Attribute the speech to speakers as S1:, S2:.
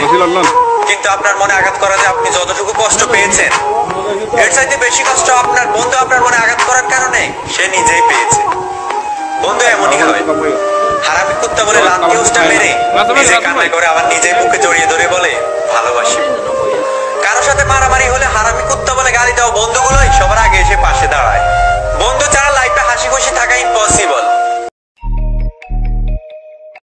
S1: করছে, কিন্তু আপনার মনে আঘাত করা যে আপনি যতটুকু কষ্ট পেয়েছেন এর চাইতে বেশি কষ্ট আপনার বন্ধু আপনার মনে আঘাত করার কারণে সে নিজেই পেয়েছে। বন্ধু এমনই হয়, হারামি কুত্তা বলে লাথি উস্টা মেরে নিজে কান্না করে আবার নিজেই বুকে জড়িয়ে ধরে বলে ভালোবাসি। কারোর সাথে মারামারি হলে হারামি কুত্তা বলে গালি দাও, বন্ধু